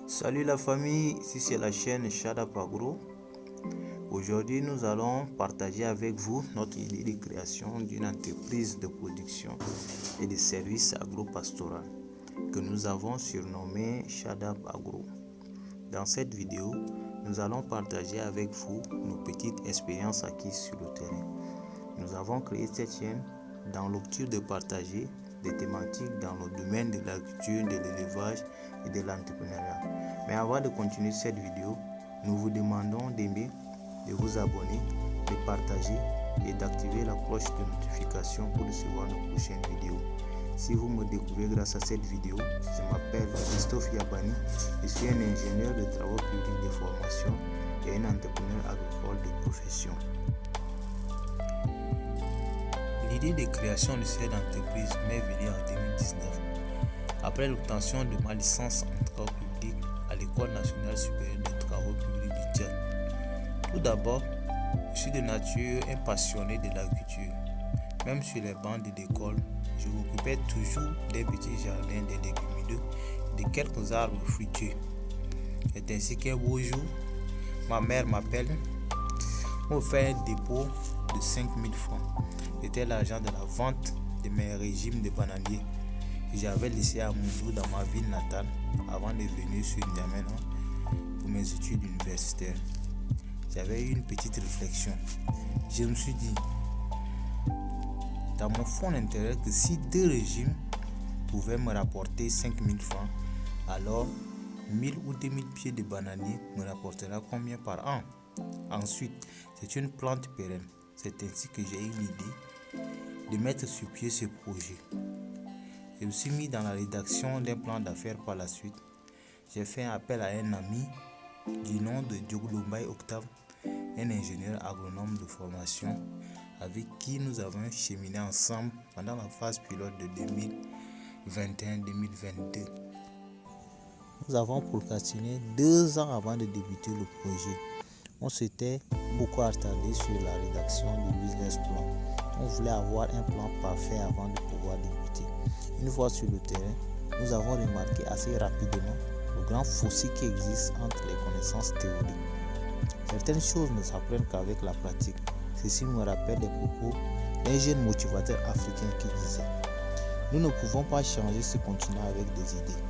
Salut la famille, ici c'est la chaîne Shadap Agro. Aujourd'hui nous allons partager avec vous notre idée de création d'une entreprise de production et de services agro-pastoral que nous avons surnommé Shadap Agro. Dans cette vidéo, nous allons partager avec vous nos petites expériences acquises sur le terrain. Nous avons créé cette chaîne dans l'optique de partager des thématiques dans le domaine de l'agriculture, de l'élevage et de l'entrepreneuriat. Mais avant de continuer cette vidéo, nous vous demandons d'aimer, de vous abonner, de partager et d'activer la cloche de notification pour recevoir nos prochaines vidéos. Si vous me découvrez grâce à cette vidéo, je m'appelle Christophe Yabani, je suis un ingénieur de travaux publics de formation et un entrepreneur agricole de profession. L'idée de création de cette entreprise m'est venue en 2019, après l'obtention de ma licence en travaux publics à l'École nationale supérieure des travaux publics du Tchad. Tout d'abord, je suis de nature un passionné de l'agriculture. Même sur les bancs de l'école, je m'occupais toujours des petits jardins, des légumineux et de quelques arbres fruitiers. C'est ainsi qu'un beau jour, ma mère m'appelle pour faire un dépôt de 5 000 francs. C'était l'argent de la vente de mes régimes de bananiers que j'avais laissé à Moundou dans ma ville natale avant de venir sur N'Djamena pour mes études universitaires. J'avais eu une petite réflexion. Je me suis dit, dans mon fond d'intérêt, que si 2 régimes pouvaient me rapporter 5 000 francs, alors 1000 ou 2000 pieds de bananiers me rapportera combien par an? Ensuite, c'est une plante pérenne. C'est ainsi que j'ai eu l'idée de mettre sur pied ce projet. Je me suis mis dans la rédaction d'un plan d'affaires par la suite. J'ai fait appel à un ami du nom de Djogloumbay Octave, un ingénieur agronome de formation avec qui nous avons cheminé ensemble pendant la phase pilote de 2021-2022. Nous avons procrastiné 2 ans avant de débuter le projet. On s'était beaucoup attardé sur la rédaction du business plan. On voulait avoir un plan parfait avant de pouvoir débuter. Une fois sur le terrain, nous avons remarqué assez rapidement le grand fossé qui existe entre les connaissances théoriques. Certaines choses ne s'apprennent qu'avec la pratique. Ceci me rappelle les propos d'un jeune motivateur africain qui disait: nous ne pouvons pas changer ce continent avec des idées.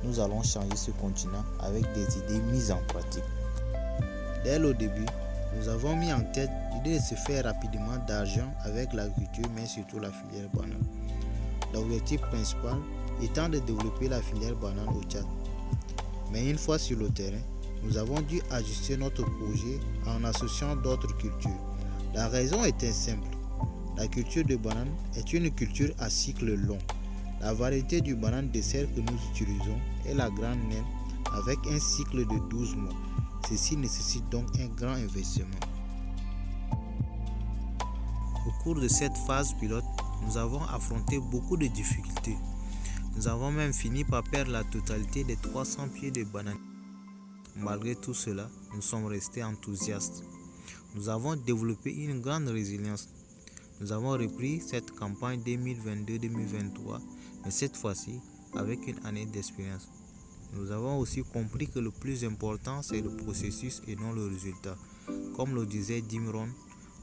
Nous allons changer ce continent avec des idées mises en pratique. Dès le début, nous avons mis en tête l'idée de se faire rapidement d'argent avec l'agriculture, mais surtout la filière banane. L'objectif principal étant de développer la filière banane au Tchad. Mais une fois sur le terrain, nous avons dû ajuster notre projet en associant d'autres cultures. La raison était simple. La culture de banane est une culture à cycle long. La variété du banane dessert que nous utilisons est la grande naine avec un cycle de 12 mois. Ceci nécessite donc un grand investissement. Au cours de cette phase pilote, nous avons affronté beaucoup de difficultés. Nous avons même fini par perdre la totalité des 300 pieds de bananes. Malgré tout cela, nous sommes restés enthousiastes. Nous avons développé une grande résilience. Nous avons repris cette campagne 2022-2023, mais cette fois-ci avec une année d'expérience. Nous avons aussi compris que le plus important, c'est le processus et non le résultat. Comme le disait Jim Rohn,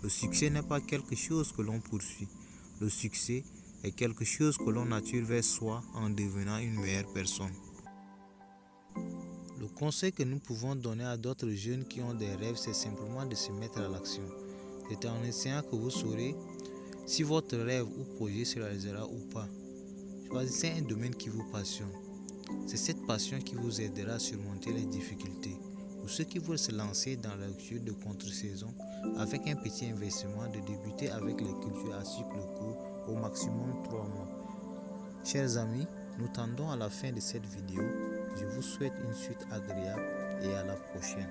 le succès n'est pas quelque chose que l'on poursuit. Le succès est quelque chose que l'on attire vers soi en devenant une meilleure personne. Le conseil que nous pouvons donner à d'autres jeunes qui ont des rêves, c'est simplement de se mettre à l'action. C'est en essayant que vous saurez si votre rêve ou projet se réalisera ou pas. Choisissez un domaine qui vous passionne. C'est cette passion qui vous aidera à surmonter les difficultés. Pour ceux qui veulent se lancer dans l'agriculture de contre-saison, avec un petit investissement, de débuter avec les cultures à cycle court, au maximum 3 mois. Chers amis, nous tendons à la fin de cette vidéo. Je vous souhaite une suite agréable et à la prochaine.